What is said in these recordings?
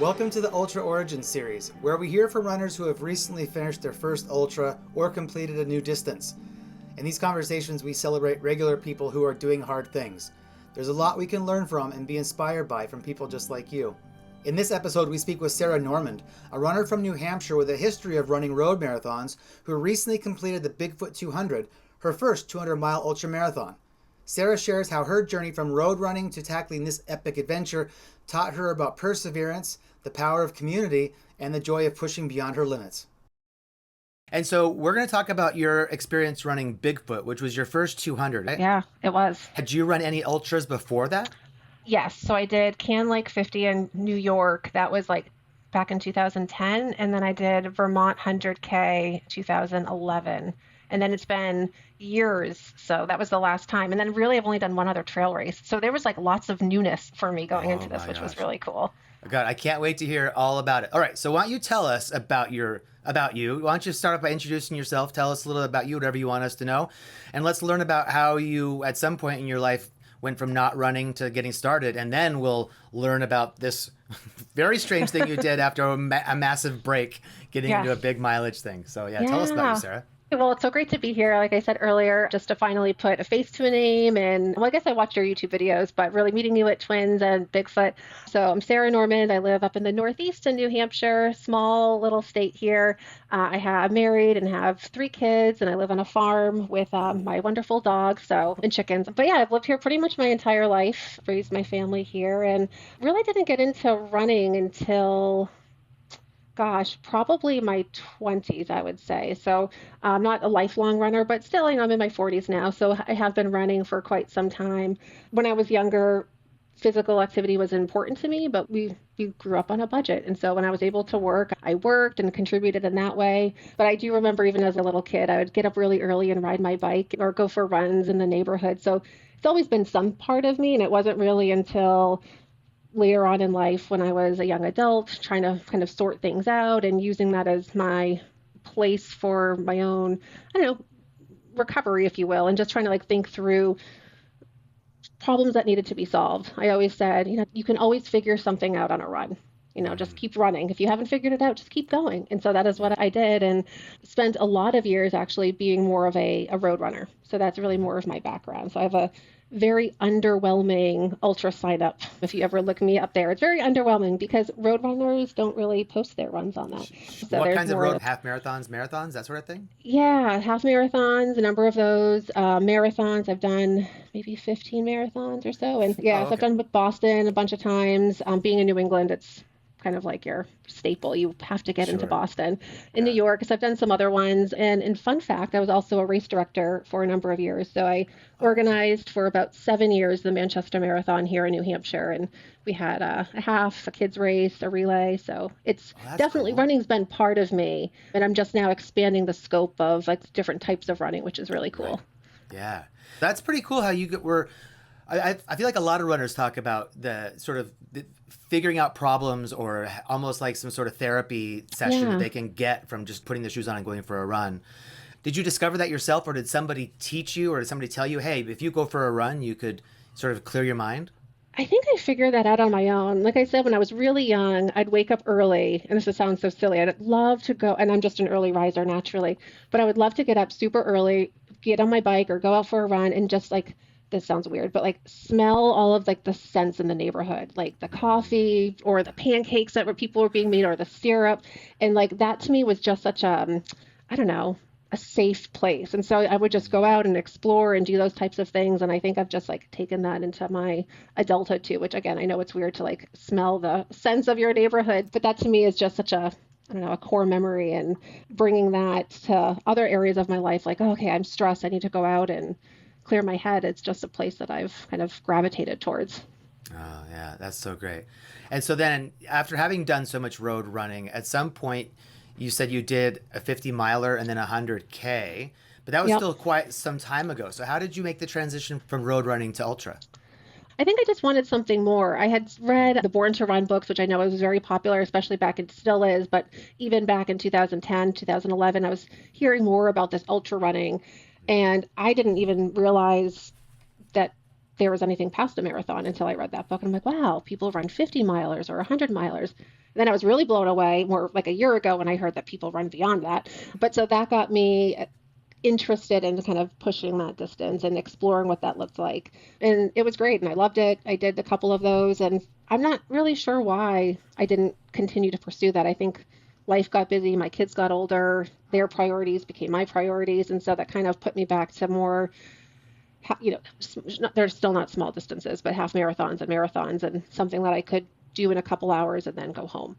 Welcome to the Ultra Origin series, where we hear from runners who have recently finished their first ultra or completed a new distance. In these conversations, we celebrate regular people who are doing hard things. There's a lot we can learn from and be inspired by from people just like you. In this episode, we speak with Sarah Normand, a runner from New Hampshire with a history of running road marathons who recently completed the Bigfoot 200, her first 200-mile ultramarathon. Sarah shares how her journey from road running to tackling this epic adventure taught her about perseverance, the power of community, and the joy of pushing beyond her limits. And so we're going to talk about your experience running Bigfoot, which was your first 200, right? Yeah, it was. Had you run any ultras before that? Yes. So I did Can Lake 50 in New York. That was like back in 2010. And then I did Vermont 100K 2011. And then it's been years. So that was the last time. And then really I've only done one other trail race. So there was like lots of newness for me going into this, which was really cool. God, I can't wait to hear all about it. All right, so why don't you tell us about you? Why don't you start off by introducing yourself? Tell us a little about you, whatever you want us to know. And let's learn about how you, at some point in your life, went from not running to getting started. And then we'll learn about this very strange thing you did after a massive break, getting into a big mileage thing. So tell us about you, Sarah. Well, it's so great to be here, like I said earlier, just to finally put a face to a name. And well, I guess I watched your YouTube videos, but really meeting you at Twins and Bigfoot. So I'm Sarah Normand. I live up in the Northeast in New Hampshire, small little state here. I'm married and have 3 kids, and I live on a farm with my wonderful dog, and chickens. But yeah, I've lived here pretty much my entire life, raised my family here, and really didn't get into running until probably my 20s, I would say. So I'm not a lifelong runner, but still, I'm in my 40s now. So I have been running for quite some time. When I was younger, physical activity was important to me, but we grew up on a budget. And so when I was able to work, I worked and contributed in that way. But I do remember even as a little kid, I would get up really early and ride my bike or go for runs in the neighborhood. So it's always been some part of me. And it wasn't really until later on in life when I was a young adult, trying to kind of sort things out and using that as my place for my own, recovery, if you will, and just trying to think through problems that needed to be solved. I always said, you can always figure something out on a run. Just keep running. If you haven't figured it out, just keep going. And so that is what I did, and spent a lot of years actually being more of a road runner. So that's really more of my background. So I have a very underwhelming ultra sign up. If you ever look me up there, it's very underwhelming because road runners don't really post their runs on that. So what kinds of road, half marathons, that sort of thing? Yeah, half marathons, a number of those. Marathons, I've done maybe 15 marathons or so. And so I've done with Boston a bunch of times. Being in New England, it's kind of like your staple. You have to get into Boston. In New York, so I've done some other ones. And fun fact, I was also a race director for a number of years. So I organized for about 7 years the Manchester Marathon here in New Hampshire. And we had a half, a kids race, a relay. So it's definitely cool. Running's been part of me. And I'm just now expanding the scope of different types of running, which is really cool. Right. Yeah. That's pretty cool how you were... I feel like a lot of runners talk about the sort of figuring out problems, or almost like some sort of therapy session that they can get from just putting their shoes on and going for a run. Did you discover that yourself, or did somebody teach you, or did somebody tell you, hey, if you go for a run, you could sort of clear your mind? I think I figured that out on my own. Like I said, when I was really young, I'd wake up early, and this sounds so silly. I'd love to go, and I'm just an early riser naturally, but I would love to get up super early, get on my bike or go out for a run and just this sounds weird, but smell all of the scents in the neighborhood, like the coffee or the pancakes that people were being made or the syrup. And that to me was just such a safe place. And so I would just go out and explore and do those types of things. And I think I've just taken that into my adulthood too, which again, I know it's weird to smell the scents of your neighborhood, but that to me is just such a core memory, and bringing that to other areas of my life. Okay, I'm stressed. I need to go out and clear my head. It's just a place that I've kind of gravitated towards. Oh yeah, that's so great. And so then after having done so much road running, at some point you said you did a 50 miler and then 100K, but that was still quite some time ago. So how did you make the transition from road running to ultra? I think I just wanted something more. I had read the Born to Run books, which I know was very popular, especially it still is, but even back in 2010, 2011, I was hearing more about this ultra running. And I didn't even realize that there was anything past a marathon until I read that book. And I'm like, wow, people run 50 milers or 100 milers. And then I was really blown away more like a year ago when I heard that people run beyond that. But so that got me interested in kind of pushing that distance and exploring what that looked like. And it was great. And I loved it. I did a couple of those. And I'm not really sure why I didn't continue to pursue that. I think life got busy. My kids got older. Their priorities became my priorities. And so that kind of put me back to more, you know, they're still not small distances, but half marathons and something that I could do in a couple hours and then go home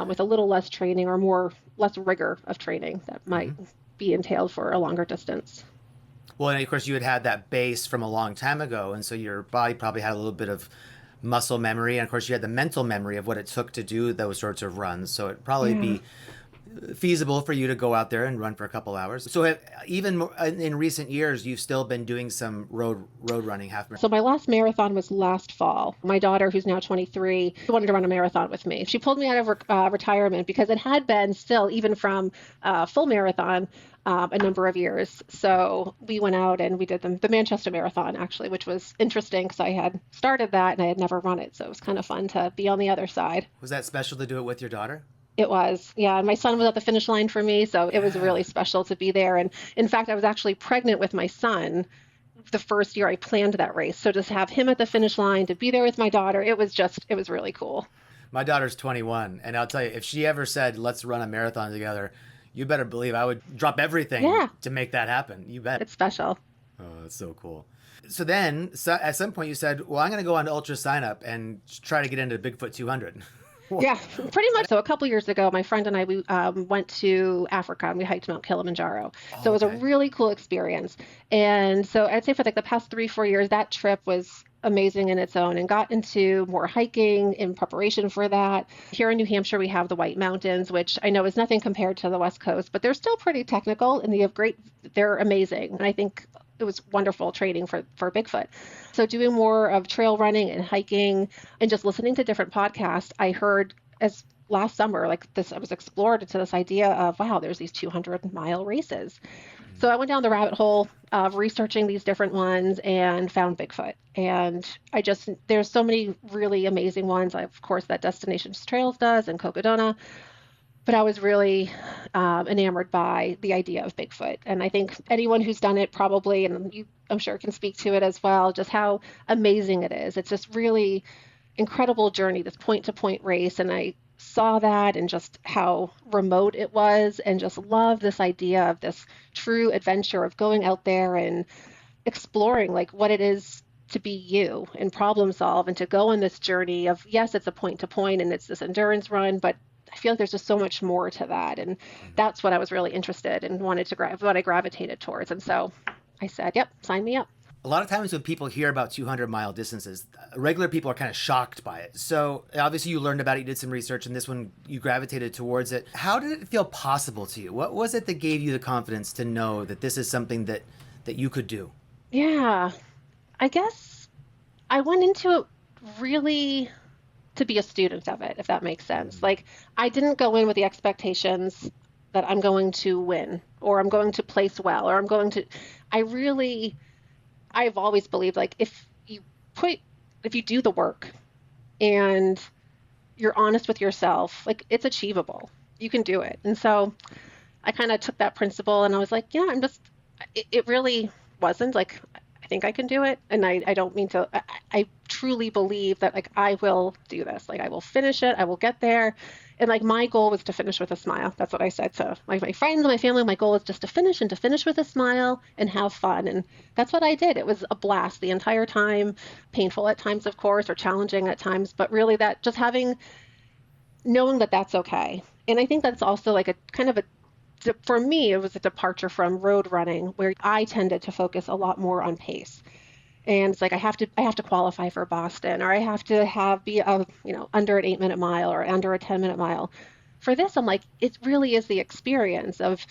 with a little less training or less rigor of training that might be entailed for a longer distance. Well, and of course you had that base from a long time ago, and so your body probably had a little bit of muscle memory, and of course you had the mental memory of what it took to do those sorts of runs, so it'd probably be feasible for you to go out there and run for a couple hours. So even in recent years, you've still been doing some road running, half marathon. So my last marathon was last fall. My daughter, who's now 23, wanted to run a marathon with me. She pulled me out of retirement because it had been still, even from full marathon, a number of years. So we went out and we did the Manchester Marathon, actually, which was interesting because I had started that and I had never run it. So it was kind of fun to be on the other side. Was that special to do it with your daughter? It was, yeah. And my son was at the finish line for me, so it was really special to be there. And in fact, I was actually pregnant with my son the first year I planned that race. So just have him at the finish line, to be there with my daughter, it was really cool. My daughter's 21, and I'll tell you, if she ever said, let's run a marathon together, you better believe I would drop everything to make that happen. You bet. It's special. Oh, that's so cool. So then, at some point you said, well, I'm going to go on to Ultra Sign Up and try to get into Bigfoot 200. Yeah, pretty much. So a couple years ago, my friend and I, we went to Africa and we hiked Mount Kilimanjaro. So it was a really cool experience. And so I'd say for like the past 3-4 years, that trip was amazing in its own, and got into more hiking in preparation for that. Here in New Hampshire, we have the White Mountains, which I know is nothing compared to the West Coast, but they're still pretty technical and they're amazing. And I think it was wonderful training for Bigfoot. So doing more of trail running and hiking and just listening to different podcasts, I heard as last summer, like this, I was explored to this idea of, wow, there's these 200-mile races. So I went down the rabbit hole of researching these different ones and found Bigfoot. And there's so many really amazing ones. Of course, that Destinations Trails does and Cocodona. But I was really enamored by the idea of Bigfoot. And I think anyone who's done it probably, and you, I'm sure, can speak to it as well, just how amazing it is. It's this really incredible journey, this point-to-point race. And I saw that and just how remote it was, and just love this idea of this true adventure of going out there and exploring like what it is to be you and problem solve, and to go on this journey of, yes, it's a point-to-point and it's this endurance run, but I feel like there's just so much more to that. And that's what I was really interested in, what I gravitated towards. And so I said, yep, sign me up. A lot of times when people hear about 200-mile distances, regular people are kind of shocked by it. So obviously you learned about it, you did some research, and this one you gravitated towards it. How did it feel possible to you? What was it that gave you the confidence to know that this is something that you could do? Yeah, I guess I went into it really to be a student of it, if that makes sense. Like, I didn't go in with the expectations that I'm going to win, or I'm going to place well, or I've always believed, like, if you do the work and you're honest with yourself, like, it's achievable. You can do it. And so I kind of took that principle and I was like, yeah, it really wasn't like, I think I can do it. And I don't mean to, I truly believe that, like, I will do this. Like, I will finish it. I will get there. And like, my goal was to finish with a smile. That's what I said to my friends and my family. My goal was just to finish with a smile and have fun. And that's what I did. It was a blast the entire time, painful at times, of course, or challenging at times, but really that just knowing that that's okay. And I think that's also like a kind of for me, it was a departure from road running, where I tended to focus a lot more on pace. And it's like, I have to qualify for Boston, or I have to be under an 8-minute mile or under a 10-minute mile. For this, I'm like, it really is the experience of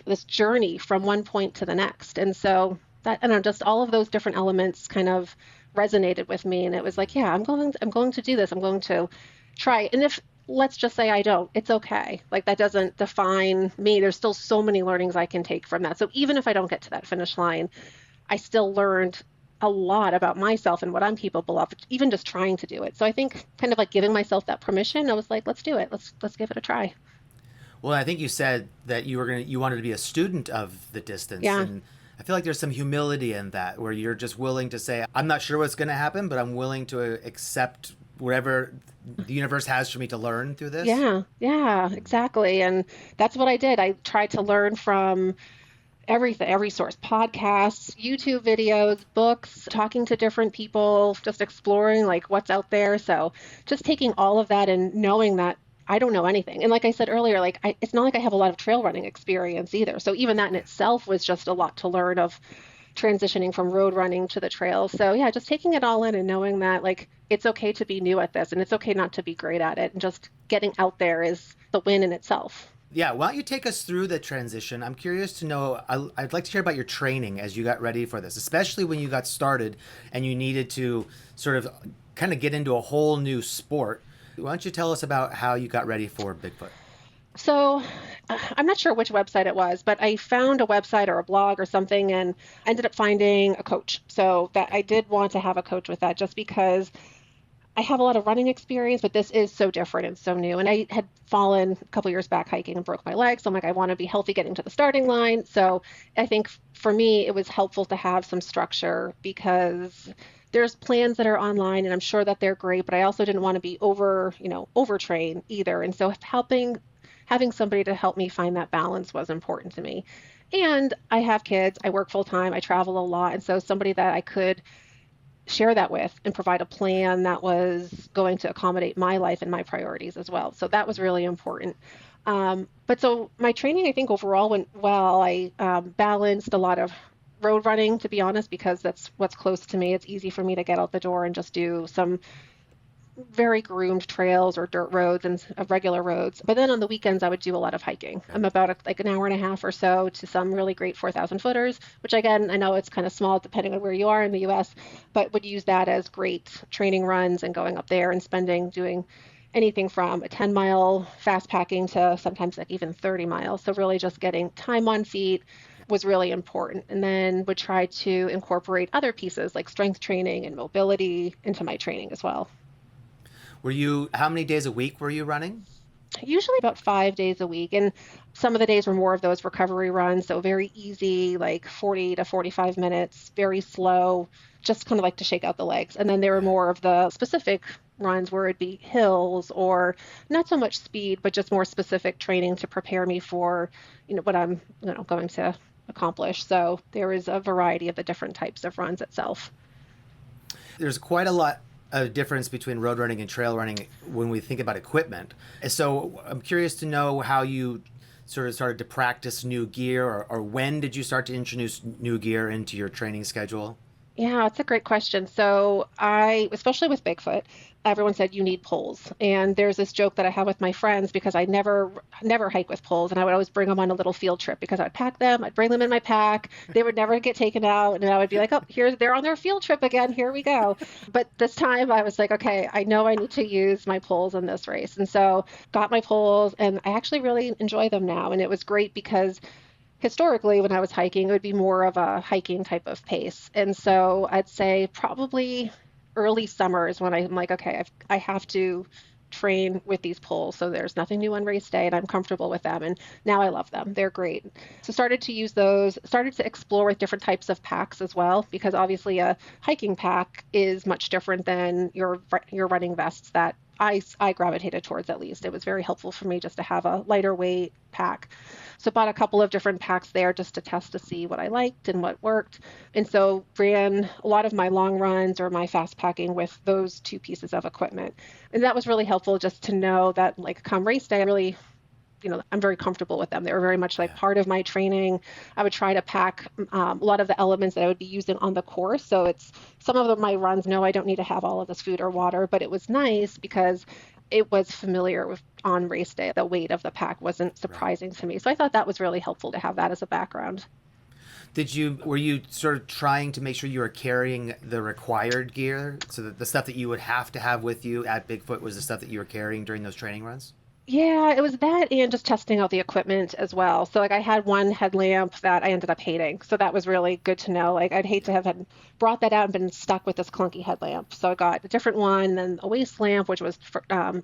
this journey from one point to the next. And so that, just all of those different elements kind of resonated with me. And it was like, yeah, I'm going to do this. I'm going to try. And if, let's just say I don't, it's okay. Like, that doesn't define me. There's still so many learnings I can take from that. So even if I don't get to that finish line, I still learned a lot about myself and what I'm capable of, even just trying to do it. So I think kind of like giving myself that permission, I was like, let's do it. Let's give it a try. Well, I think you said that you wanted to be a student of the distance, Yeah. and I feel like there's some humility in that, where you're just willing to say, I'm not sure what's going to happen, but I'm willing to accept whatever the universe has for me to learn through this. Yeah, yeah, exactly. And that's what I did. I tried to learn from everything, every source, podcasts, YouTube videos, books, talking to different people, just exploring like what's out there. So just taking all of that and knowing that I don't know anything. And like I said earlier, it's not like I have a lot of trail running experience either. So even that in itself was just a lot to learn of transitioning from road running to the trail. So yeah, just taking it all in and knowing that like it's okay to be new at this and it's okay not to be great at it and just getting out there is the win in itself. Yeah, why don't you take us through the transition? I'm curious to know. I'd like to hear about your training as you got ready for this, especially when you got started and you needed to sort of kind of get into a whole new sport. Why don't you tell us about how you got ready for Bigfoot? So I'm not sure which website it was, but I found a website or a blog or something and ended up finding a coach. So that I did want to have a coach with that just because I have a lot of running experience, but this is so different and so new. And I had fallen a couple years back hiking and broke my leg. So I'm like, I want to be healthy getting to the starting line. So I think for me, it was helpful to have some structure because there's plans that are online and I'm sure that they're great, but I also didn't want to be overtrained either. And so having somebody to help me find that balance was important to me. And I have kids, I work full time, I travel a lot. And so somebody that I could share that with and provide a plan that was going to accommodate my life and my priorities as well. So that was really important. But so my training, I think overall went well. I balanced a lot of road running, to be honest, because that's what's close to me. It's easy for me to get out the door and just do some very groomed trails or dirt roads and regular roads. But then on the weekends, I would do a lot of hiking. I'm about like an hour and a half or so to some really great 4,000 footers, which again, I know it's kind of small depending on where you are in the US, but would use that as great training runs and going up there and doing anything from a 10-mile fast packing to sometimes like even 30 miles. So really just getting time on feet was really important. And then would try to incorporate other pieces like strength training and mobility into my training as well. How many days a week were you running? Usually about 5 days a week. And some of the days were more of those recovery runs. So very easy, like 40 to 45 minutes, very slow, just kind of like to shake out the legs. And then there were more of the specific runs where it'd be hills or not so much speed, but just more specific training to prepare me for, what I'm, going to accomplish. So there is a variety of the different types of runs itself. There's quite a lot of difference between road running and trail running when we think about equipment. And so I'm curious to know how you sort of started to practice new gear, or when did you start to introduce new gear into your training schedule? Yeah, it's a great question. So especially with Bigfoot, everyone said you need poles. And there's this joke that I have with my friends because I never hike with poles, and I would always bring them on a little field trip because I'd pack them, I'd bring them in my pack. They would never get taken out, and I would be like, oh, they're on their field trip again. Here we go. But this time I was like, okay, I know I need to use my poles in this race, and so got my poles, and I actually really enjoy them now. And it was great because historically when I was hiking, it would be more of a hiking type of pace. And so I'd say probably early summer is when I'm like, okay, I have to train with these poles. So there's nothing new on race day and I'm comfortable with them. And now I love them. They're great. So started to use those, started to explore with different types of packs as well, because obviously a hiking pack is much different than your running vests that I gravitated towards. At least it was very helpful for me just to have a lighter weight pack. So bought a couple of different packs there just to test to see what I liked and what worked. And so ran a lot of my long runs or my fast packing with those two pieces of equipment. And that was really helpful just to know that like come race day, I'm very comfortable with them. They were very much like part of my training. I would try to pack a lot of the elements that I would be using on the course. So it's some of my runs, no, I don't need to have all of this food or water, but it was nice because it was familiar with on race day. The weight of the pack wasn't surprising to me. So I thought that was really helpful to have that as a background. Were you sort of trying to make sure you were carrying the required gear so that the stuff that you would have to have with you at Bigfoot was the stuff that you were carrying during those training runs? Yeah, it was that and just testing out the equipment as well. So like I had one headlamp that I ended up hating. So that was really good to know. Like I'd hate to have had brought that out and been stuck with this clunky headlamp. So I got a different one, then a waist lamp, which was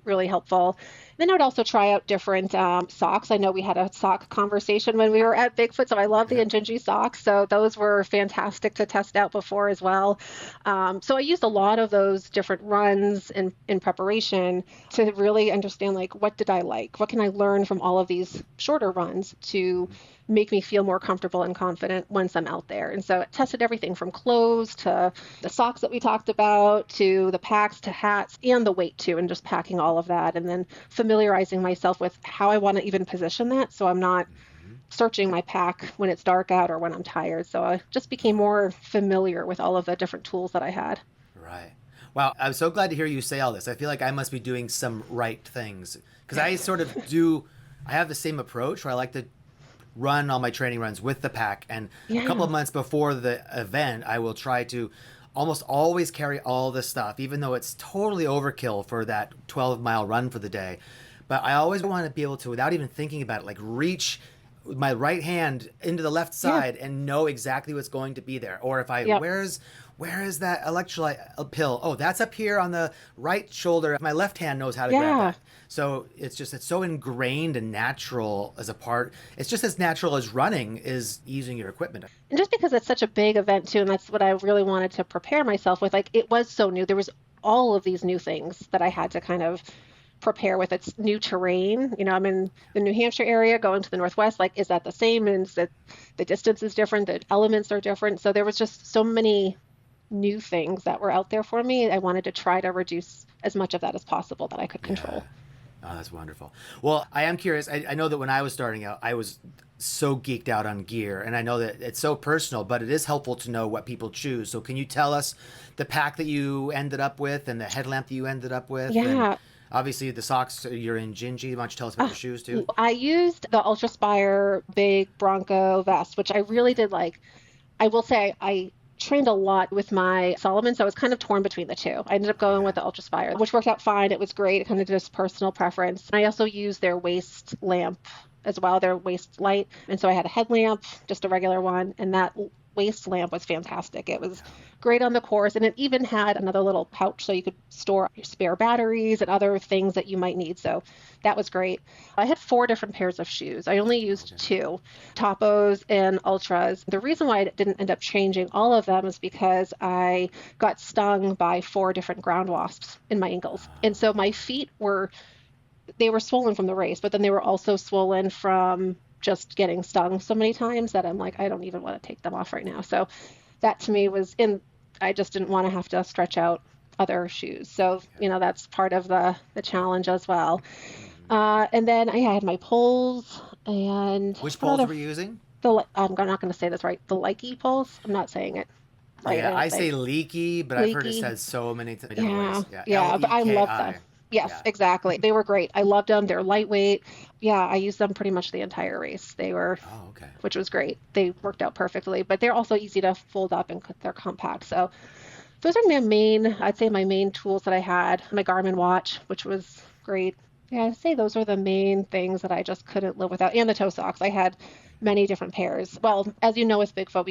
really helpful. Then I would also try out different socks. I know we had a sock conversation when we were at Bigfoot, so I love the Yeah. Injinji socks. So those were fantastic to test out before as well. So I used a lot of those different runs in preparation to really understand like what did I like? What can I learn from all of these shorter runs to make me feel more comfortable and confident once I'm out there. And so it tested everything from clothes to the socks that we talked about to the packs to hats and the weight too, and just packing all of that and then familiarizing myself with how I want to even position that so I'm not Hmm. searching my pack when it's dark out or when I'm tired. So I just became more familiar with all of the different tools that I had. Right. Wow. I'm so glad to hear you say all this. I feel like I must be doing some right things because I sort of do. I have the same approach where I like to run all my training runs with the pack. And a couple Yeah. of months before the event, I will try to almost always carry all this stuff, even though it's totally overkill for that 12-mile run for the day. But I always want to be able to, without even thinking about it, like reach my right hand into the left Yeah. side and know exactly what's going to be there. Or if I, Yep. where is that electrolyte pill? Oh, that's up here on the right shoulder. My left hand knows how to grab Yeah. that. So it's so ingrained and natural as a part. It's just as natural as running is using your equipment. And just because it's such a big event too, and that's what I really wanted to prepare myself with, like it was so new. There was all of these new things that I had to kind of prepare with. It's new terrain. You know, I'm in the New Hampshire area going to the Northwest. Like, is that the same? And is that the distance is different? The elements are different. So there was just so many new things that were out there for me. I wanted to try to reduce as much of that as possible that I could Yeah. control. Oh, that's wonderful. Well, I am curious. I know that when I was starting out, I was so geeked out on gear, and I know that it's so personal, but it is helpful to know what people choose. So, can you tell us the pack that you ended up with and the headlamp that you ended up with? And Yeah. obviously, the socks you're in Gingy. Why don't you tell us about Uh, your shoes too? I used the Ultra Spire big Bronco vest, which I really did like. I will say I trained a lot with my Solomon, so I was kind of torn between the two. I ended up going with Okay. the Ultra Spire, which worked out fine. It was great. It kind of just personal preference. I also used their waist lamp as well, their waist light. And so I had a headlamp, just a regular one, and that waist lamp was fantastic. It was great on the course, and it even had another little pouch so you could store your spare batteries and other things that you might need. So that was great. I had four different pairs of shoes. I only used Okay. two, Topos and Ultras. The reason why I didn't end up changing all of them is because I got stung by four different ground wasps in my ankles. And so my feet were they were swollen from the race, but then they were also swollen from just getting stung so many times that I'm like, I don't even want to take them off right now. So that to me was in, I just didn't want to have to stretch out other shoes. So, you know, that's part of the challenge as well. Hmm. And then I had my poles and Which what poles other, were you using? I'm not going to say this right, the likey poles. I'm not saying it right, I Yeah, don't I say think. leaky, but I've heard it Leaky. said so many different Yeah, ways. Yeah, L yeah, but E I K love them. I. Yes, Yeah. exactly. They were great. I loved them. They're lightweight. Yeah, I used them pretty much the entire race. They were, Oh, okay. which was great. They worked out perfectly, but they're also easy to fold up and they're compact. So those are my main, I'd say my main tools that I had. My Garmin watch, which was great. Yeah, I'd say those are the main things that I just couldn't live without. And the toe socks. I had many different pairs. Well, as you know, with Bigfoot,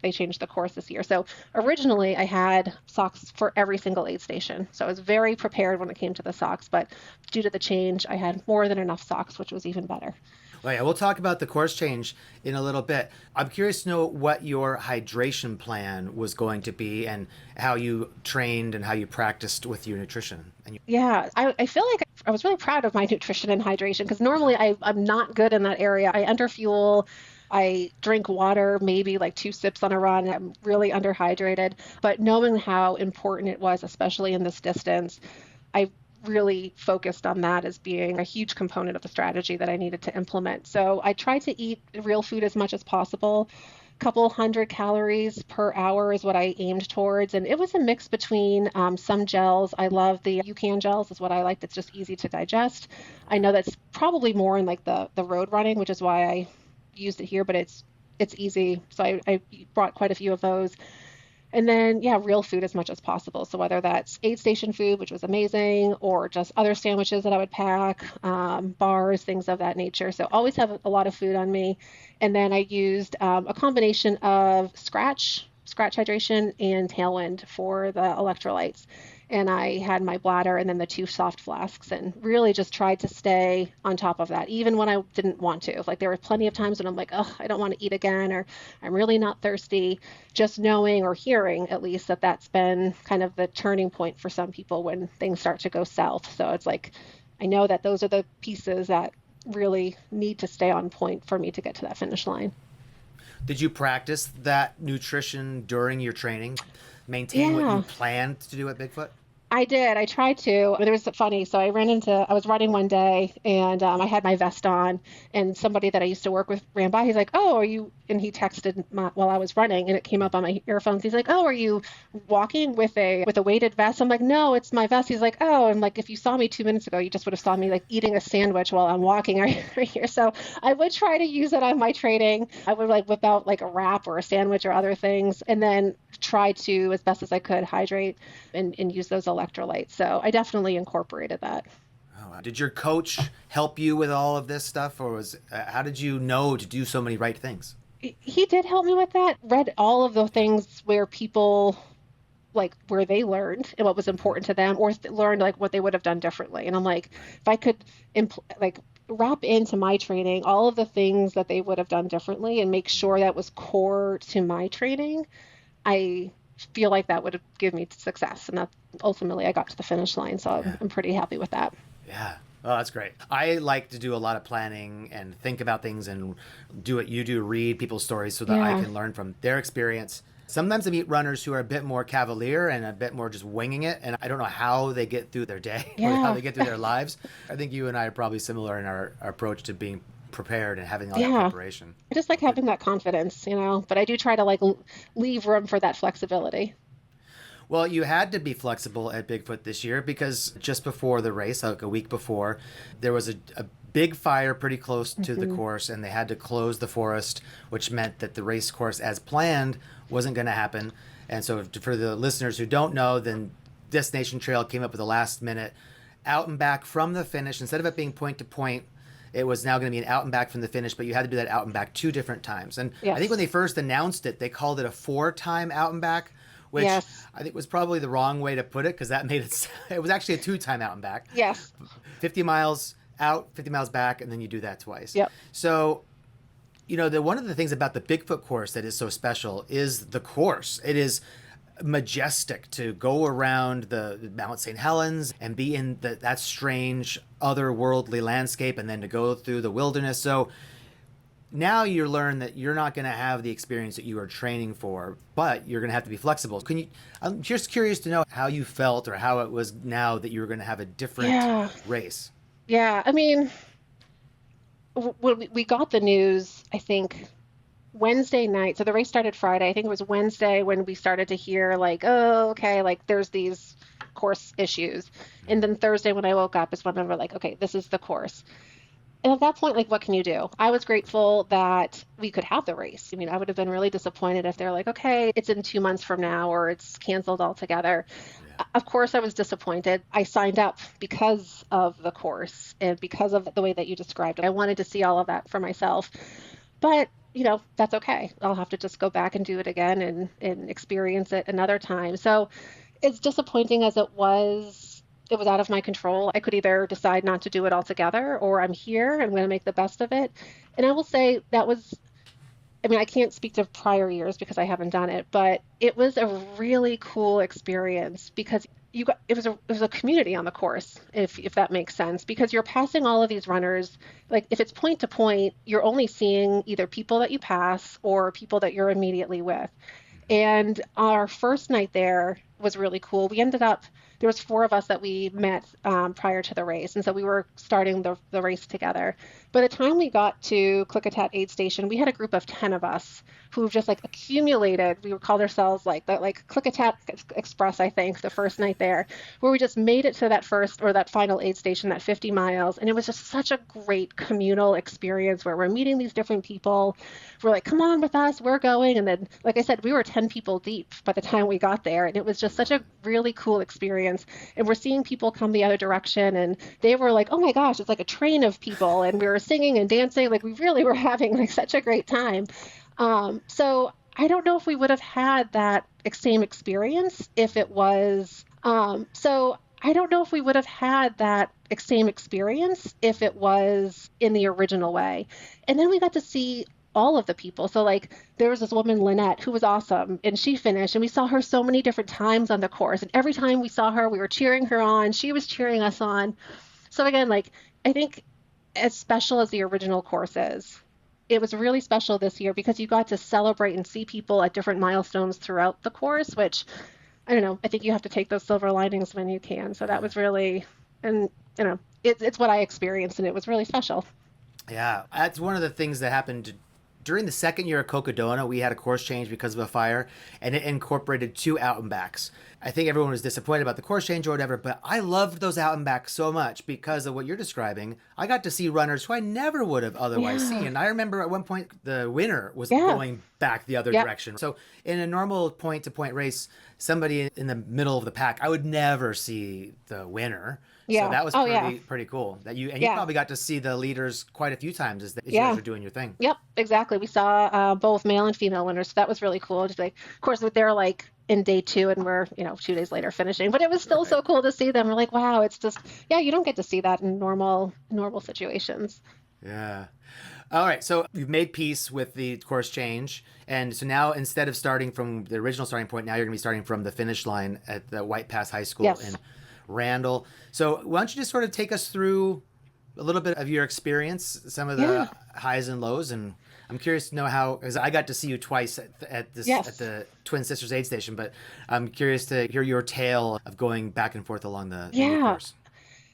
they changed the course this year. So originally I had socks for every single aid station. So I was very prepared when it came to the socks, but due to the change, I had more than enough socks, which was even better. Well, yeah, we'll talk about the course change in a little bit. I'm curious to know what your hydration plan was going to be and how you trained and how you practiced with your nutrition. And you, Yeah, I feel like I was really proud of my nutrition and hydration because normally I'm not good in that area. I underfuel. I drink water, maybe like two sips on a run. I'm really underhydrated. But knowing how important it was, especially in this distance, I really focused on that as being a huge component of the strategy that I needed to implement. So I tried to eat real food as much as possible. Couple hundred calories per hour is what I aimed towards. And it was a mix between some gels. I love the UCAN gels is what I like. That's just easy to digest. I okay. know that's probably more in like the road running, which is why I used it here, but it's easy. So I brought quite a few of those. And then, yeah, real food as much as possible. So whether that's aid station food, which was amazing, or just other sandwiches that I would pack, bars, things of that nature. So always have a lot of food on me. And then I used a combination of scratch hydration, and Tailwind for the electrolytes. And I had my bladder and then the two soft flasks, and really just tried to stay on top of that, even when I didn't want to. Like there were plenty of times when I'm like, oh, I don't want to eat again, or I'm really not thirsty. Just knowing or hearing at least that that's been kind of the turning point for some people when things start to go south. So it's like, I know that those are the pieces that really need to stay on point for me to get to that finish line. Did you practice that nutrition during your training? Maintain what you Yeah. planned to do at Bigfoot? I did. I tried to. But it was funny. So I was running one day and I had my vest on, and somebody that I used to work with ran by. He's like, oh, are you, and he texted while I was running and it came up on my earphones. He's like, oh, are you walking with a weighted vest? I'm like, no, it's my vest. He's like, oh, and like, if you saw me 2 minutes ago, you just would have saw me like eating a sandwich while I'm walking right here. So I would try to use it on my training. I would like whip out like a wrap or a sandwich or other things, and then try to, as best as I could, hydrate and use those electrolytes. So I definitely incorporated that. Oh, wow. Did your coach help you with all of this stuff, or was how did you know to do so many right things? He did help me with that. Read all of the things where people like where they learned and what was important to them, or learned like what they would have done differently. And I'm like, Right. if I could like wrap into my training all of the things that they would have done differently and make sure that was core to my training, I feel like that would give me success. And that ultimately I got to the finish line. So Yeah. I'm pretty happy with that. Yeah. Oh, that's great. I like to do a lot of planning and think about things and do what you do, read people's stories so that I Yeah. can learn from their experience. Sometimes I meet runners who are a bit more cavalier and a bit more just winging it, and I don't know how they get through their day or how Yeah. they get through their lives. I think you and I are probably similar in our approach to being prepared and having all that Yeah. preparation. I just like having that confidence, but I do try to like leave room for that flexibility. Well, you had to be flexible at Bigfoot this year because just before the race, like a week before, there was a big fire pretty close to the Hmm. course, and they had to close the forest, which meant that the race course as planned wasn't going to happen. And so, for the listeners who don't know, then Destination Trail came up with a last minute out and back from the finish. Instead of it being point to point, it was now going to be an out and back from the finish, but you had to do that out and back two different times. And I think when Yes. they first announced it, they called it a four-time out and back, which Yes. I think was probably the wrong way to put it because that made it, it was actually a two-time out and back. Yes. 50 miles out, 50 miles back, and then you do that twice. Yep. So, one of the things about the Bigfoot course that is so special is the course. It is majestic to go around the Mount St. Helens and be in that strange otherworldly landscape and then to go through the wilderness. So now you learn that you're not going to have the experience that you are training for, but you're going to have to be flexible. I'm just curious to know how you felt or how it was now that you were going to have a different Yeah. race. Yeah. I mean, when we got the news, I think Wednesday night. So the race started Friday. I think it was Wednesday when we started to hear like, oh, okay, like there's these course issues. And then Thursday when I woke up is when we were like, okay, this is the course. And at that point, like, what can you do? I was grateful that we could have the race. I mean, I would have been really disappointed if they're like, okay, it's in 2 months from now or it's canceled altogether. Yeah. Of course, I was disappointed. I signed up because of the course and because of the way that you described it. I wanted to see all of that for myself. But, that's okay. I'll have to just go back and do it again and experience it another time. So as disappointing as it was out of my control. I could either decide not to do it altogether or I'm here, I'm going to make the best of it. And I will say I mean, I can't speak to prior years because I haven't done it, but it was a really cool experience because it was a community on the course, if that makes sense, because you're passing all of these runners. Like if it's point to point, you're only seeing either people that you pass or people that you're immediately with. And our first night there, was really cool. We ended up, there was four of us that we met prior to the race, and so we were starting the race together. By the time we got to Klickitat aid station, we had a group of 10 of us who just like accumulated. We would call ourselves like the like Klickitat Express, I think, the first night there, where we just made it to that first or that final aid station, that 50 miles. And it was just such a great communal experience where we're meeting these different people. We're like, come on with us, we're going. And then, like I said, we were 10 people deep by the time we got there. And it was just such a really cool experience. And we're seeing people come the other direction. And they were like, oh my gosh, it's like a train of people. And we were singing and dancing. Like we really were having like such a great time. So I don't know if we would have had that same experience if it was, so I don't know if we would have had that same experience if it was in the original way. And then we got to see all of the people. So like there was this woman, Lynette, who was awesome, and she finished, and we saw her so many different times on the course. And every time we saw her, we were cheering her on. She was cheering us on. So again, like I think as special as the original course is, it was really special this year because you got to celebrate and see people at different milestones throughout the course, which I don't know, I think you have to take those silver linings when you can. So that was really, and it's what I experienced, and it was really special. Yeah, that's one of the things that happened during the second year of Cocodona. We had a course change because of a fire, and it incorporated 2 out and backs. I think everyone was disappointed about the course change or whatever, but I loved those out and backs so much because of what you're describing. I got to see runners who I never would have otherwise seen. And I remember at one point the winner was going back the other direction. So in a normal point-to-point race, somebody in the middle of the pack, I would never see the winner. Yeah. So that was pretty cool. That you probably got to see the leaders quite a few times as you guys were doing your thing. Yep, exactly. We saw both male and female winners. So that was really cool. Just like, of course, they're like in day 2, and we're 2 days later finishing. But it was still so cool to see them. We're like, wow, it's just you don't get to see that in normal situations. Yeah. All right, so you've made peace with the course change, and so now instead of starting from the original starting point, now you're going to be starting from the finish line at the White Pass High School in Randall. So why don't you just sort of take us through a little bit of your experience, some of the highs and lows, and I'm curious to know how, because I got to see you twice at the Twin Sisters aid station, but I'm curious to hear your tale of going back and forth along the course.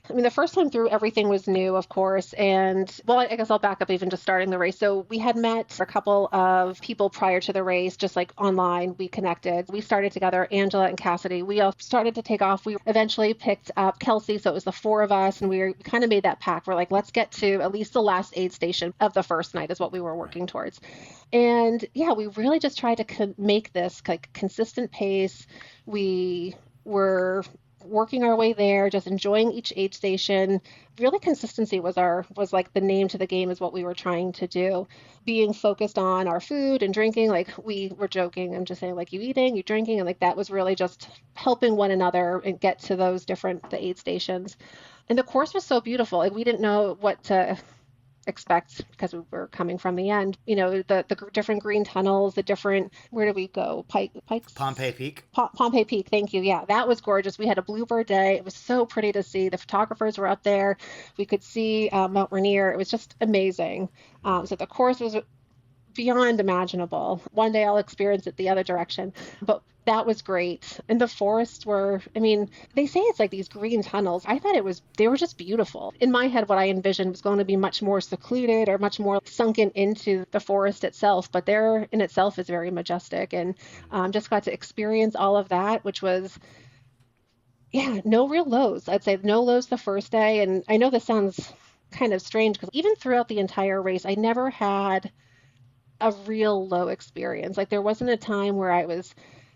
I mean, the first time through, everything was new, of course. And, well, I guess I'll back up even just starting the race. So we had met a couple of people prior to the race, just like online. We connected. We started together, Angela and Cassidy. We all started to take off. We eventually picked up Kelsey. So it was the 4 of us. And we kind of made that pact. We're like, let's get to at least the last aid station of the first night is what we were working towards. And we really just tried to make this like consistent pace. We were working our way there, just enjoying each aid station. Really, consistency was like the name to the game, is what we were trying to do. Being focused on our food and drinking, like we were joking. I'm just saying, like, you eating, you drinking, and like that was really just helping one another and get to those the aid stations. And the course was so beautiful. Like we didn't know what to expect because we were coming from the end. The different green tunnels, the different, where did we go? Pikes? Pompey Peak. Pompey Peak, thank you. Yeah, that was gorgeous. We had a bluebird day. It was so pretty to see. The photographers were up there. We could see Mount Rainier. It was just amazing. So the course was beyond imaginable. One day I'll experience it the other direction, but that was great. And the forests were, I mean, they say it's like these green tunnels. I thought they were just beautiful. In my head, what I envisioned was going to be much more secluded or much more sunken into the forest itself, but there in itself is very majestic, and just got to experience all of that, which was, no real lows. I'd say no lows the first day. And I know this sounds kind of strange because even throughout the entire race, I never had a real low experience. Like there wasn't a time where I was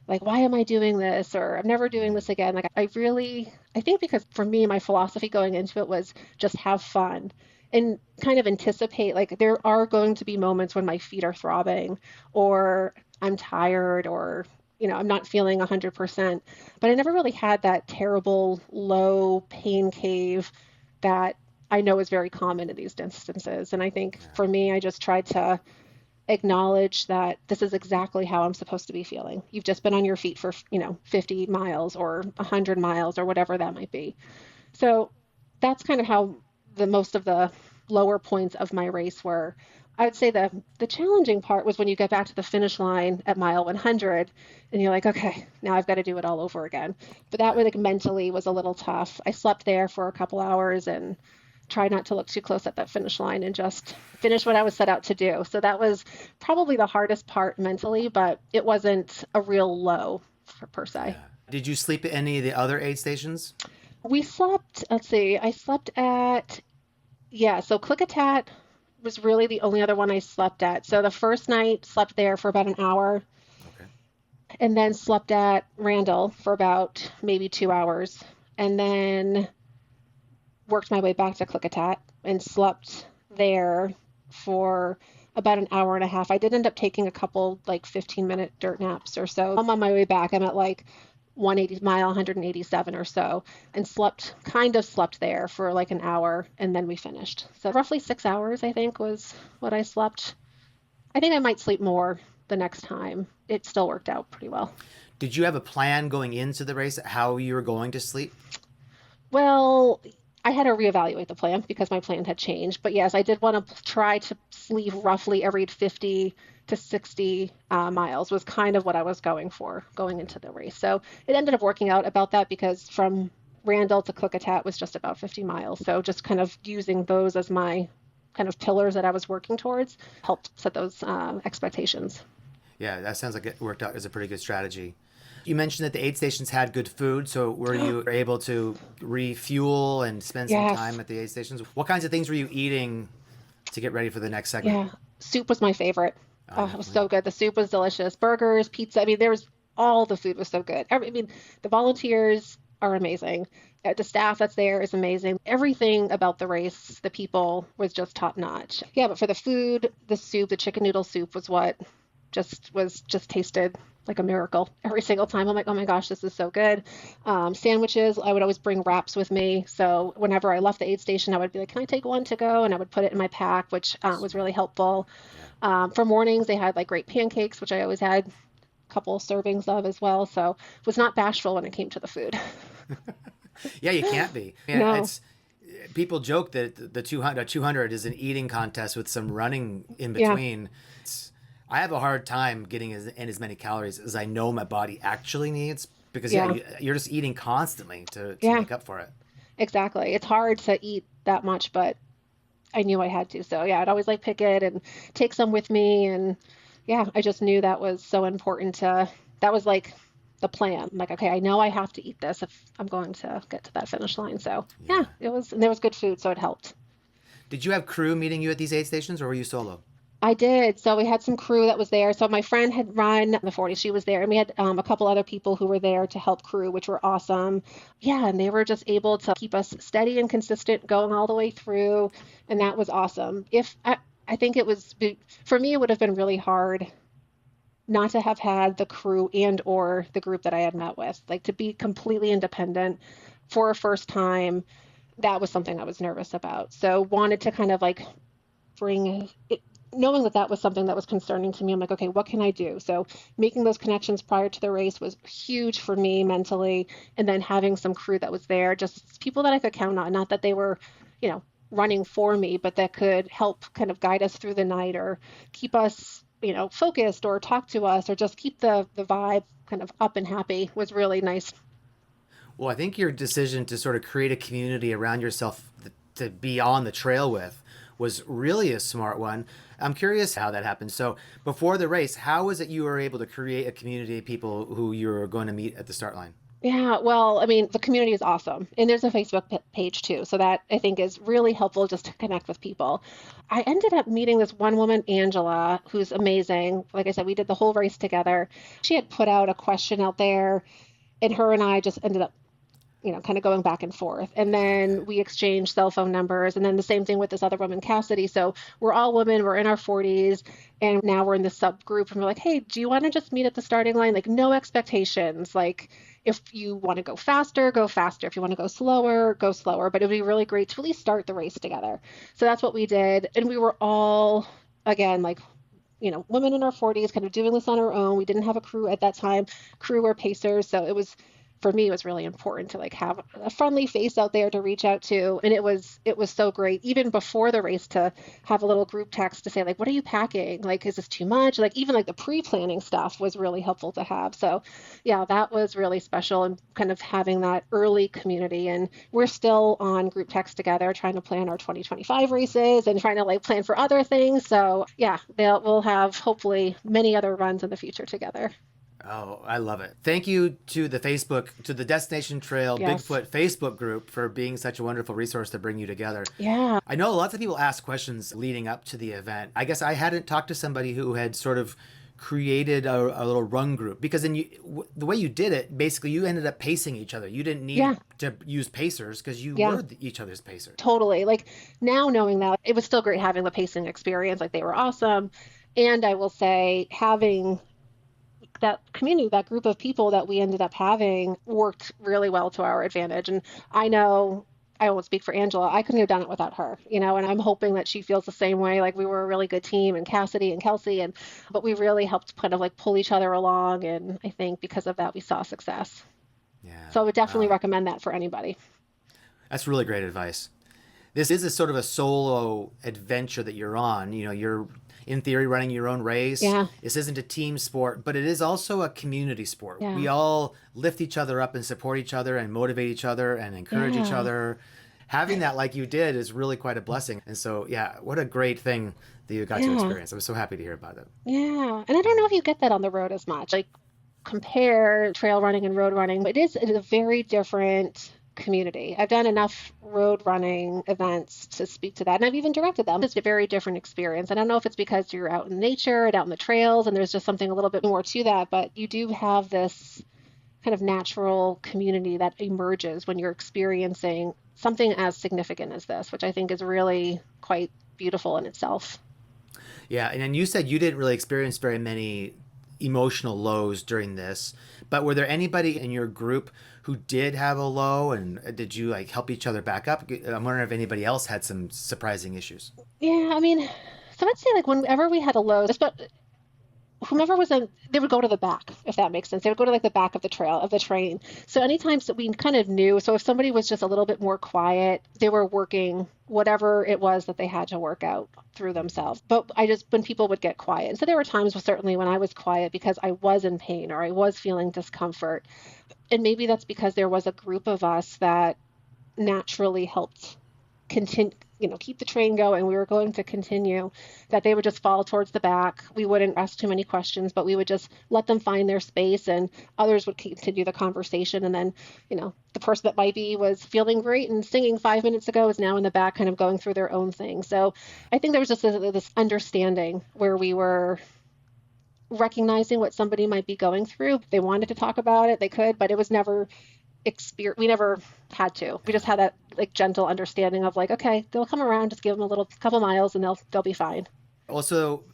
like, why am I doing this? Or I'm never doing this again. Like I think because for me, my philosophy going into it was just have fun and kind of anticipate, like there are going to be moments when my feet are throbbing or I'm tired or, I'm not feeling 100%, but I never really had that terrible low pain cave that I know is very common in these instances. And I think for me, I just tried to acknowledge that this is exactly how I'm supposed to be feeling. You've just been on your feet for, 50 miles or 100 miles or whatever that might be. So that's kind of how the most of the lower points of my race were. I would say the challenging part was when you get back to the finish line at mile 100 and you're like, okay, now I've got to do it all over again. But that Yeah. way, like mentally was a little tough. I slept there for a couple hours and tried not to look too close at that finish line and just finish what I was set out to do. So that was probably the hardest part mentally, but it wasn't a real low per se. Yeah. Did you sleep at any of the other aid stations? We slept, let's see, I slept at, yeah, so Klickitat was really the only other one I slept at. So the first night, slept there for about an hour, Okay. and then slept at Randall for about maybe 2 hours, and then worked my way back to Klickitat and slept there for about an hour and a half. I did end up taking a couple like 15-minute dirt naps or so. I'm on my way back. I'm at like 180 mile, 187 or so, and kind of slept there for like an hour, and then we finished. So roughly 6 hours, I think, was what I slept. I think I might sleep more the next time. It still worked out pretty well. Did you have a plan going into the race how you were going to sleep? Well, I had to reevaluate the plan because my plan had changed. But yes, I did want to try to sleep roughly every 50 to 60 miles was kind of what I was going for going into the race. So it ended up working out about that because from Randall to Klickitat was just about 50 miles. So just kind of using those as my kind of pillars that I was working towards helped set those expectations. Yeah, that sounds like it worked out as a pretty good strategy. You mentioned that the aid stations had good food, so were you able to refuel and spend some Yes. time at the aid stations? What kinds of things were you eating to get ready for the next segment? Yeah. Soup was my favorite. Oh, Oh, yeah. it was so good. The soup was delicious. Burgers, pizza. I mean, there was all the food was so good. I mean, the volunteers are amazing. The staff that's there is amazing. Everything about the race, the people was just top notch. Yeah, but for the food, the soup, the chicken noodle soup was just tasted like a miracle every single time. I'm like, oh my gosh, this is so good. Sandwiches, I would always bring wraps with me. So whenever I left the aid station, I would be like, can I take one to go? And I would put it in my pack, which was really helpful. Yeah. For mornings, they had like great pancakes, which I always had a couple servings of as well. So was not bashful when it came to the food. Yeah, you can't be. Yeah, No. it's people joke that the 200 is an eating contest with some running in Yeah. between. I have a hard time getting in as many calories as I know my body actually needs because yeah, Yeah. you're just eating constantly to Yeah. make up for it. Exactly. It's hard to eat that much, but I knew I had to. So yeah, I'd always like pick it and take some with me. And yeah, I just knew that was so important that was like the plan. I'm like, okay, I know I have to eat this if I'm going to get to that finish line. So yeah, Yeah. and there was good food, so it helped. Did you have crew meeting you at these aid stations or were you solo? I did. So we had some crew that was there. So my friend had run the 40. She was there, and we had a couple other people who were there to help crew, which were awesome. Yeah, and they were just able to keep us steady and consistent going all the way through, and that was awesome. If I think it was for me, it would have been really hard not to have had the crew and or the group that I had met with, like to be completely independent for a first time. That was something I was nervous about. So wanted to kind of like bring it, knowing that that was something that was concerning to me. I'm like, okay, what can I do? So making those connections prior to the race was huge for me mentally. And then having some crew that was there, just people that I could count on, not that they were, you know, running for me, but that could help kind of guide us through the night or keep us, focused or talk to us or just keep the vibe kind of up and happy was really nice. Well, I think your decision to sort of create a community around yourself to be on the trail with was really a smart one. I'm curious how that happened. So, before the race, how was it you were able to create a community of people who you were going to meet at the start line? Yeah, well, I mean, the community is awesome. And there's a Facebook page too. So that I think is really helpful just to connect with people. I ended up meeting this one woman, Angela, who's amazing. Like I said, we did the whole race together. She had put out a question out there, and her and I just ended up kind of going back and forth. And Okay. then we exchanged cell phone numbers. And then the same thing with this other woman, Cassidy. So we're all women, we're in our 40s, and now we're in this subgroup. And we're like, hey, do you want to just meet at the starting line? Like, no expectations. Like, if you want to go faster, go faster. If you want to go slower, go slower. But it would be really great to at least start the race together. So that's what we did. And we were all, again, like, women in our 40s kind of doing this on our own. We didn't have a crew at that time, crew or pacers. So it was for me, it was really important to like have a friendly face out there to reach out to. And it was so great, even before the race, to have a little group text to say, like, what are you packing? Like, is this too much? Like, even like the pre-planning stuff was really helpful to have. So yeah, that was really special, and kind of having that early community. And we're still on group text together trying to plan our 2025 races and trying to like plan for other things. So yeah, we'll have hopefully many other runs in the future together. Oh, I love it. Thank you to the Destination Trail Yes. Bigfoot Facebook group for being such a wonderful resource to bring you together. Yeah. I know lots of people ask questions leading up to the event. I guess I hadn't talked to somebody who had sort of created a little run group, because the way you did it, basically you ended up pacing each other. You didn't need Yeah. to use pacers because you Yeah. were each other's pacer. Totally. Like now knowing that, it was still great having the pacing experience. Like they were awesome. And I will say having that community, that group of people that we ended up having worked really well to our advantage. And I know I won't speak for Angela. I couldn't have done it without her, and I'm hoping that she feels the same way. Like we were a really good team, and Cassidy and Kelsey, but we really helped kind of like pull each other along. And I think because of that, we saw success. Yeah. So I would definitely recommend that for anybody. That's really great advice. This is a sort of a solo adventure that you're on. You're in theory running your own race. Yeah. This isn't a team sport, but it is also a community sport. Yeah. We all lift each other up and support each other and motivate each other and encourage each Yeah. other. Having that like you did is really quite a blessing. And so, yeah, what a great thing that you got to Yeah. experience. I'm so happy to hear about it. Yeah. And I don't know if you get that on the road as much. Like compare trail running and road running, but it is a very different community. I've done enough road running events to speak to that, and I've even directed them. It's a very different experience. I don't know if it's because you're out in nature and out in the trails, and there's just something a little bit more to that, but you do have this kind of natural community that emerges when you're experiencing something as significant as this, which I think is really quite beautiful in itself. Yeah, and then you said you didn't really experience very many emotional lows during this, but were there anybody in your group who did have a low, and did you like help each other back up? I'm wondering if anybody else had some surprising issues. Yeah, I mean, so I'd say like whenever we had a low, but whomever was in, they would go to the back, if that makes sense. They would go to like the back of the trail, of the train. So anytime that we kind of knew, so if somebody was just a little bit more quiet, they were working whatever it was that they had to work out through themselves. But when people would get quiet. And so there were times certainly when I was quiet because I was in pain or I was feeling discomfort. And maybe that's because there was a group of us that naturally helped continue, keep the train going. We were going to continue, that they would just fall towards the back. We wouldn't ask too many questions, but we would just let them find their space, and others would continue the conversation. And then, the person that was feeling great and singing 5 minutes ago is now in the back kind of going through their own thing. So I think there was just this understanding where we were recognizing what somebody might be going through. If they wanted to talk about it, they could, but it was never we never had to. We just had that like gentle understanding of like, okay, they'll come around, just give them a little couple miles and they'll be fine. Also,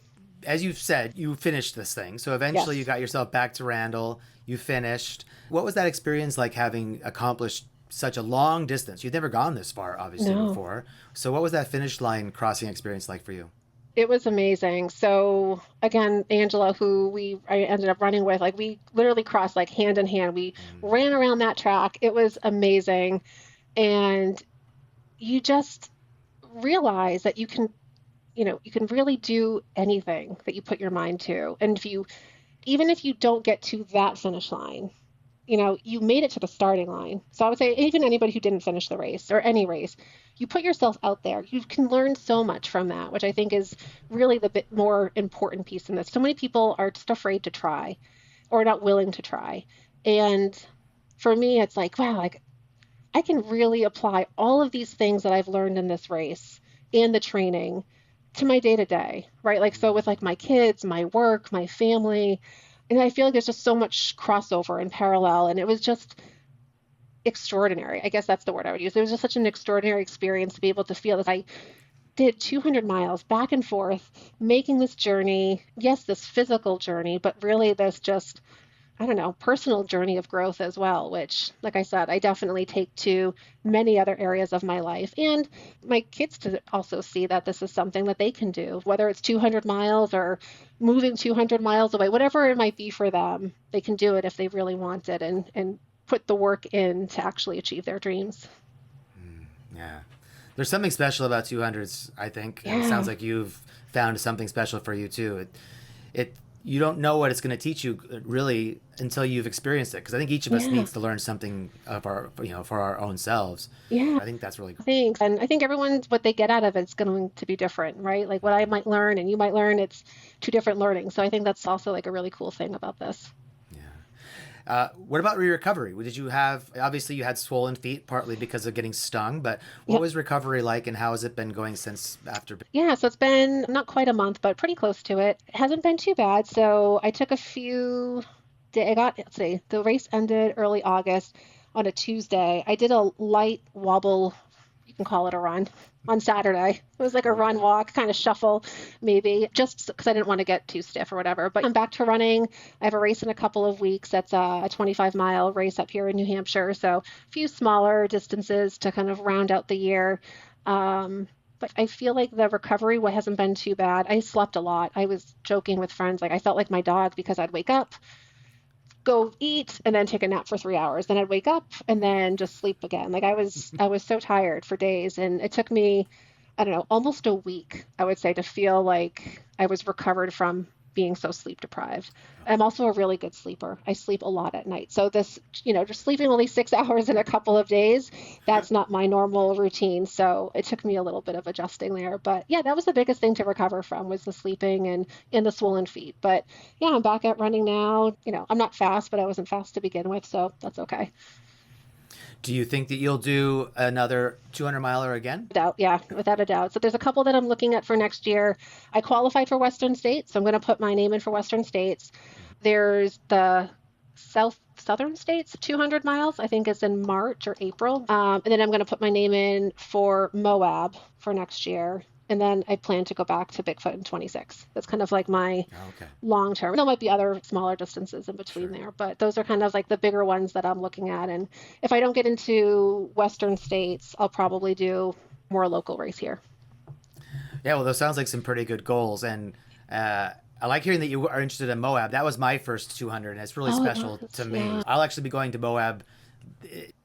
as you've said, you finished this thing. So eventually Yes. you got yourself back to Randall. You finished. What was that experience like, having accomplished such a long distance? You'd never gone this far, obviously, No. before. So what was that finish line crossing experience like for you? It was amazing. So again, Angela, who I ended up running with, like we literally crossed like hand in hand. We ran around that track. It was amazing. And you just realize that you can really do anything that you put your mind to. And even if you don't get to that finish line, you made it to the starting line. So I would say even anybody who didn't finish the race or any race, you put yourself out there. You can learn so much from that, which I think is really the bit more important piece in this. So many people are just afraid to try or not willing to try. And for me, it's like, wow, like I can really apply all of these things that I've learned in this race and the training to my day to day, right? Like, so with like my kids, my work, my family, and I feel like there's just so much crossover and parallel. And it was just extraordinary. I guess that's the word I would use. It was just such an extraordinary experience to be able to feel that I did 200 miles back and forth, making this journey. Yes, this physical journey, but really this just, I don't know, personal journey of growth as well, which, like I said, I definitely take to many other areas of my life. And my kids to also see that this is something that they can do, whether it's 200 miles or moving 200 miles away, whatever it might be for them, they can do it if they really want it. And put the work in to actually achieve their dreams. Yeah. There's something special about 200s, I think. And it sounds Yeah. like you've found something special for you too. It you don't know what it's going to teach you really until you've experienced it. Because I think each of us Yeah. needs to learn something of our, for our own selves. Yeah. I think that's really cool. Thanks. And I think everyone's what they get out of it's going to be different, right? Like what I might learn and you might learn, it's two different learning. So I think that's also like a really cool thing about this. Yeah. What about your recovery? Did you have, obviously you had swollen feet partly because of getting stung, but what Yep. was recovery like and how has it been going since after? Yeah, so it's been not quite a month, but pretty close to it. It hasn't been too bad. So I took a few day I got, let's see, the race ended early August on a Tuesday. I did a light wobble, you can call it a run, on Saturday. It was like a run walk, kind of shuffle, maybe, just because I didn't want to get too stiff or whatever. But I'm back to running. I have a race in a couple of weeks. That's a 25-mile race up here in New Hampshire. So a few smaller distances to kind of round out the year. But I feel like the recovery hasn't been too bad. I slept a lot. I was joking with friends, like I felt like my dog because I'd wake up, go eat, and then take a nap for 3 hours. Then I'd wake up and then just sleep again. Like I was so tired for days, and it took me, I don't know, almost a week, I would say, to feel like I was recovered from being so sleep deprived. I'm also a really good sleeper. I sleep a lot at night. So this, just sleeping only 6 hours in a couple of days, that's not my normal routine. So it took me a little bit of adjusting there. But yeah, that was the biggest thing to recover from was the sleeping and the swollen feet. But yeah, I'm back at running now. I'm not fast, but I wasn't fast to begin with. So that's okay. Do you think that you'll do another 200 miler again? Doubt, yeah, without a doubt. So there's a couple that I'm looking at for next year. I qualified for Western States, so I'm going to put my name in for Western States. There's the Southern States, 200 miles. I think it's in March or April. And then I'm going to put my name in for Moab for next year. And then I plan to go back to Bigfoot in 26. That's kind of like my Okay. long term. There might be other smaller distances in between there, but those are kind of like the bigger ones that I'm looking at. And if I don't get into Western states, I'll probably do more local race here. Yeah, well, those sounds like some pretty good goals. And I like hearing that you are interested in Moab. That was my first 200, and it's really Oh, it special was, to me. yeah. I'll actually be going to Moab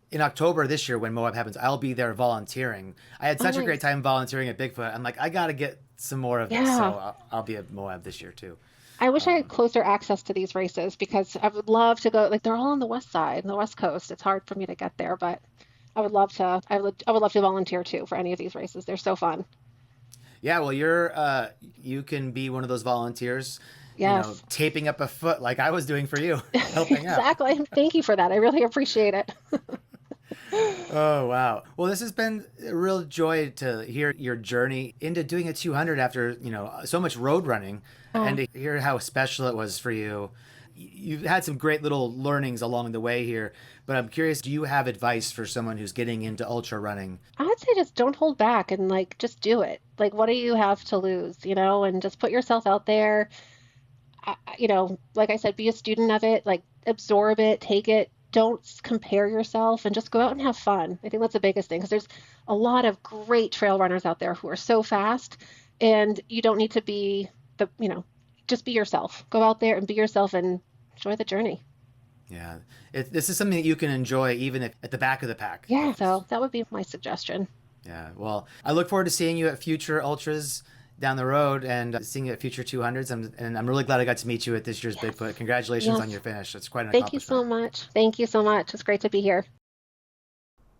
in October this year when Moab happens. I'll be there volunteering. I had Oh, such a great nice. time volunteering at Bigfoot. I'm like, I got to get some more of this. So Yeah. I'll be at Moab this year too. I wish I had Um, closer access to these races because I would love to go. Like they're all on the west side, the west coast. It's hard for me to get there, but I would love to. I would love to volunteer too for any of these races. They're so fun. yeah, well, you can be one of those volunteers, Yes. taping up a foot like I was doing for you, helping out. Exactly. Thank you for that. I really appreciate it. Oh, wow. Well, this has been a real joy to hear your journey into doing a 200 after, so much road running and Oh, to hear how special it was for you. You've had some great little learnings along the way here, but I'm curious, do you have advice for someone who's getting into ultra running? I would say just don't hold back and like just do it. Like, what do you have to lose, and just put yourself out there. Like I said, be a student of it, like absorb it, take it. Don't compare yourself and just go out and have fun. I think that's the biggest thing because there's a lot of great trail runners out there who are so fast, and you don't need to be just be yourself. Go out there and be yourself and enjoy the journey. Yeah, this is something that you can enjoy even if at the back of the pack. Yeah, so that would be my suggestion. Yeah, well, I look forward to seeing you at future ultras down the road and seeing you at future 200s. And I'm really glad I got to meet you at this year's Yes. Bigfoot. Congratulations on Yes. your finish. It's quite an Thank you accomplishment. so much. Thank you so much. It's great to be here.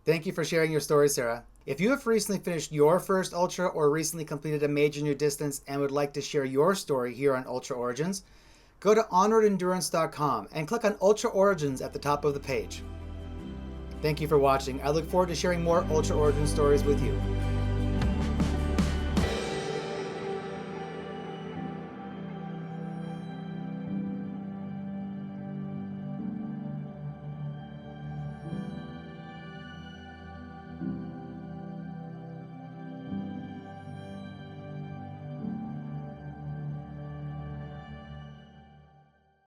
Thank you for sharing your story, Sarah. If you have recently finished your first ultra or recently completed a major new distance and would like to share your story here on Ultra Origins, go to onwardendurance.com and click on Ultra Origins at the top of the page. Thank you for watching. I look forward to sharing more Ultra Origin stories with you.